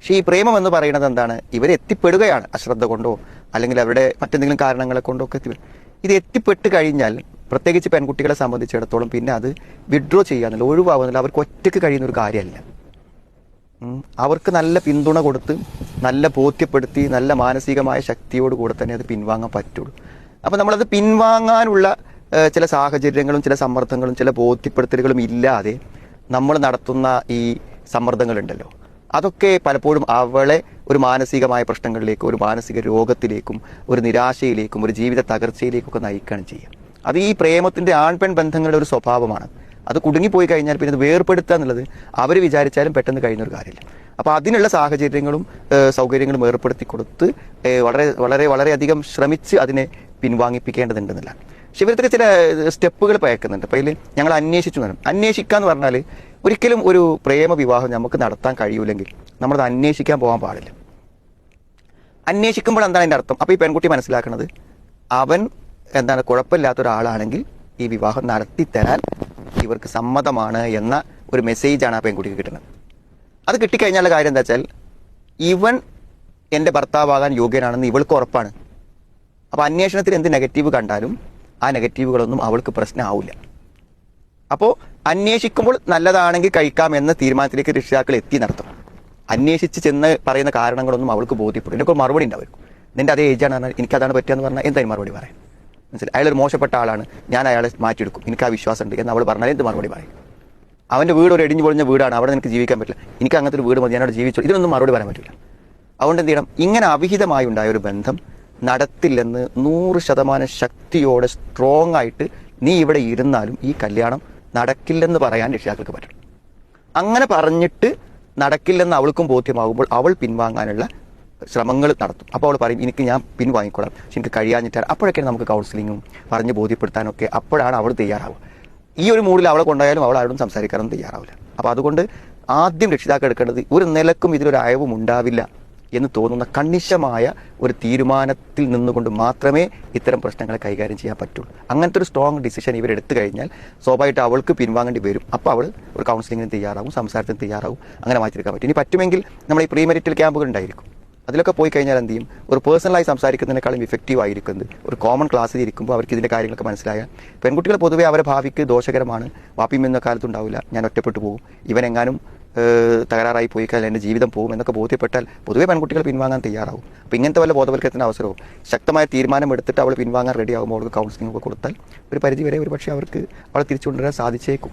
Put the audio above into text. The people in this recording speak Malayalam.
പക്ഷേ ഈ പ്രേമം എന്ന് പറയുന്നത് എന്താണ്? ഇവരെത്തിപ്പെടുകയാണ് അശ്രദ്ധ കൊണ്ടോ അല്ലെങ്കിൽ അവരുടെ മറ്റെന്തെങ്കിലും കാരണങ്ങളെ കൊണ്ടോ ഒക്കെ ഇത് എത്തിപ്പെട്ട് കഴിഞ്ഞാൽ, പ്രത്യേകിച്ച് പെൺകുട്ടികളെ സംബന്ധിച്ചിടത്തോളം പിന്നെ അത് വിഡ്രോ ചെയ്യാന്നില്ല, ഒഴിവാകുന്നില്ല. അവർക്ക് ഒറ്റയ്ക്ക് കഴിയുന്ന ഒരു കാര്യമല്ല. അവർക്ക് നല്ല പിന്തുണ കൊടുത്ത്, നല്ല ബോധ്യപ്പെടുത്തി, നല്ല മാനസികമായ ശക്തിയോട് കൂടെ തന്നെ അത് പിൻവാങ്ങാൻ പറ്റുള്ളൂ. അപ്പം നമ്മളത് പിൻവാങ്ങാനുള്ള ചില സാഹചര്യങ്ങളും ചില സമ്മർദ്ദങ്ങളും ചില ബോധ്യപ്പെടുത്തലുകളും ഇല്ലാതെ നമ്മൾ നടത്തുന്ന ഈ സമ്മർദ്ദങ്ങളുണ്ടല്ലോ, അതൊക്കെ പലപ്പോഴും അവളെ ഒരു മാനസികമായ പ്രശ്നങ്ങളിലേക്കും ഒരു മാനസിക രോഗത്തിലേക്കും ഒരു നിരാശയിലേക്കും ഒരു ജീവിത തകർച്ചയിലേക്കൊക്കെ നയിക്കുകയാണ് ചെയ്യുക. അത് ഈ പ്രേമത്തിൻ്റെ ആൺപെൺ ബന്ധങ്ങളുടെ ഒരു സ്വഭാവമാണ്. അത് കുടുങ്ങിപ്പോയി കഴിഞ്ഞാൽ പിന്നെ അത് വേർപ്പെടുത്തുക എന്നുള്ളത് അവർ വിചാരിച്ചാലും പെട്ടെന്ന് കഴിയുന്നൊരു കാര്യമില്ല. അപ്പോൾ അതിനുള്ള സാഹചര്യങ്ങളും സൗകര്യങ്ങളും ഏർപ്പെടുത്തി കൊടുത്ത് വളരെ വളരെ വളരെയധികം ശ്രമിച്ച് അതിനെ പിൻവാങ്ങിപ്പിക്കേണ്ടതുണ്ടെന്നില്ല. പക്ഷെ ഇവരത്തൊക്കെ ചില സ്റ്റെപ്പുകൾ പയക്കുന്നുണ്ട്. അപ്പോൾ അതിൽ ഞങ്ങൾ അന്വേഷിച്ചു വേണം. അന്വേഷിക്കുക എന്ന് പറഞ്ഞാൽ ഒരിക്കലും ഒരു പ്രേമ വിവാഹം നമുക്ക് നടത്താൻ കഴിയൂലെങ്കിൽ നമ്മളത് അന്വേഷിക്കാൻ പോകാൻ പാടില്ല. അന്വേഷിക്കുമ്പോൾ എന്താണ് അതിൻ്റെ അർത്ഥം? അപ്പോൾ ഈ പെൺകുട്ടി മനസ്സിലാക്കുന്നത് അവൻ എന്താണ് കുഴപ്പമില്ലാത്ത ഒരാളാണെങ്കിൽ ഈ വിവാഹം നടത്തിത്തരാൻ ഇവർക്ക് സമ്മതമാണ് എന്ന ഒരു മെസ്സേജാണ് ആ പെൺകുട്ടിക്ക് കിട്ടുന്നത്. അത് കിട്ടിക്കഴിഞ്ഞാലുള്ള കാര്യം എന്താ വെച്ചാൽ, ഇവൻ എൻ്റെ ഭർത്താവാകാൻ യോഗ്യനാണെന്ന് ഇവൾക്ക് ഉറപ്പാണ്. അപ്പോൾ അന്വേഷണത്തിൽ എന്ത് നെഗറ്റീവ് കണ്ടാലും ആ നെഗറ്റീവുകളൊന്നും അവൾക്ക് പ്രശ്നമാവില്ല. അപ്പോൾ അന്വേഷിക്കുമ്പോൾ നല്ലതാണെങ്കിൽ കഴിക്കാമെന്ന തീരുമാനത്തിലേക്ക് രക്ഷിതാക്കൾ എത്തി നടത്തും. അന്വേഷിച്ച് ചെന്ന് പറയുന്ന കാരണങ്ങളൊന്നും അവൾക്ക് ബോധ്യപ്പെടും. ഇതിനൊക്കെ മറുപടി ഉണ്ടാവും. നിൻ്റെ അതേ ഏജാണ് പറഞ്ഞാൽ എനിക്കതാണ് പറ്റുകയെന്ന് പറഞ്ഞാൽ എന്തായാലും മറുപടി പറയാം. മനസ്സിലായി? അയാളൊരു മോശപ്പെട്ട ആളാണ്, ഞാൻ അയാളെ മാറ്റിയെടുക്കും, എനിക്ക് ആ വിശ്വാസമുണ്ട് എന്ന് അവൾ പറഞ്ഞാൽ എന്ത് മറുപടി പറയും? അവൻ്റെ വീട് ഒരു ഇടിഞ്ഞു പൊളിഞ്ഞ വീടാണ്, അവിടെ നിനക്ക് ജീവിക്കാൻ പറ്റില്ല, എനിക്ക് അങ്ങനത്തെ ഒരു വീട് മതി, ഞാനവിടെ ജീവിച്ചു, ഇതിനൊന്നും മറുപടി പറയാൻ പറ്റില്ല. അതുകൊണ്ട് എന്ത് ചെയ്യണം? ഇങ്ങനെ അവിഹിതമായി ഉണ്ടായ ഒരു ബന്ധം നടത്തില്ലെന്ന് 100% ശക്തിയോടെ സ്ട്രോങ് ആയിട്ട് നീ ഇവിടെ ഇരുന്നാലും ഈ കല്യാണം നടക്കില്ലെന്ന് പറയാൻ രക്ഷിതാക്കൾക്ക് പറ്റും. അങ്ങനെ പറഞ്ഞിട്ട് നടക്കില്ലെന്ന് അവൾക്കും ബോധ്യമാകുമ്പോൾ അവൾ പിൻവാങ്ങാനുള്ള ശ്രമങ്ങൾ നടത്തും. അപ്പോൾ അവൾ പറയും ഞാൻ പിൻവാങ്ങിക്കൊള്ളാം, പക്ഷെ എനിക്ക് കഴിയാഞ്ഞിട്ടാണ്. അപ്പോഴൊക്കെയാണ് നമുക്ക് കൗൺസിലിങ്ങും പറഞ്ഞ് ബോധ്യപ്പെടുത്താനൊക്കെ അപ്പോഴാണ് അവൾ തയ്യാറാവുക. ഈ ഒരു മൂഡിൽ അവളെ കൊണ്ടായാലും അവൾ ആരോടും സംസാരിക്കാനൊന്നും തയ്യാറാവില്ല. അപ്പോൾ അതുകൊണ്ട് ആദ്യം രക്ഷിതാക്കൾ എടുക്കേണ്ടത് ഒരു നിലക്കും ഇതിലൊരു അയവും ഉണ്ടാവില്ല എന്ന് തോന്നുന്ന കണിശമായ ഒരു തീരുമാനത്തിൽ നിന്നുകൊണ്ട് മാത്രമേ ഇത്തരം പ്രശ്നങ്ങളെ കൈകാര്യം ചെയ്യാൻ പറ്റുള്ളൂ. അങ്ങനത്തെ ഒരു സ്ട്രോങ് ഡിസിഷൻ ഇവരെടുത്തു കഴിഞ്ഞാൽ സ്വാഭാവികമായിട്ട് അവൾക്ക് പിൻവാങ്ങേണ്ടി വരും. അപ്പോൾ അവൾ ഒരു കൗൺസിലിങ്ങിന് തയ്യാറാവും, സംസാരത്തിന് തയ്യാറാവും, അങ്ങനെ മാറ്റിയെടുക്കാൻ പറ്റും. ഇനി പറ്റുമെങ്കിൽ നമ്മൾ ഈ പ്രീമെരിറ്റൽ ക്യാമ്പുകൾ ഉണ്ടായിരിക്കും, അതിലൊക്കെ പോയി കഴിഞ്ഞാൽ എന്ത് ചെയ്യും? ഒരു പേഴ്സണലായി സംസാരിക്കുന്നതിനേക്കാളും ഇഫക്റ്റീവ് ആയിരിക്കുന്നത് ഒരു കോമൺ ക്ലാസ്സിൽ ഇരിക്കുമ്പോൾ അവർക്ക് ഇതിൻ്റെ കാര്യങ്ങളൊക്കെ മനസ്സിലായാൽ. പെൺകുട്ടികൾ പൊതുവേ അവരെ ഭാവിക്ക് ദോഷകരമാണ്, വാപ്പിയും എന്ന കാലത്തുണ്ടാവില്ല, ഞാൻ ഒറ്റപ്പെട്ടു പോകും, ഇവനെങ്ങാനും തകരാറായി പോയി കഴിഞ്ഞാൽ എൻ്റെ ജീവിതം പോകും എന്നൊക്കെ ബോധ്യപ്പെട്ടാൽ പൊതുവെ പെൺകുട്ടികൾ പിൻവാങ്ങാൻ തയ്യാറാവും. അപ്പോൾ ഇങ്ങനത്തെ വല്ല ബോധവൽക്കരണത്തിന് അവസരവും ശക്തമായ തീരുമാനം എടുത്തിട്ട് അവൾ പിൻവാങ്ങാൻ റെഡി ആകുമ്പോൾ അവൾക്ക് കൗൺസിലിംഗ് ഒക്കെ കൊടുത്താൽ ഒരു പരിധിവരെ ഒരു പക്ഷേ അവർക്ക് അവളെ തിരിച്ചു കൊണ്ടുവരാൻ സാധിച്ചേക്കും.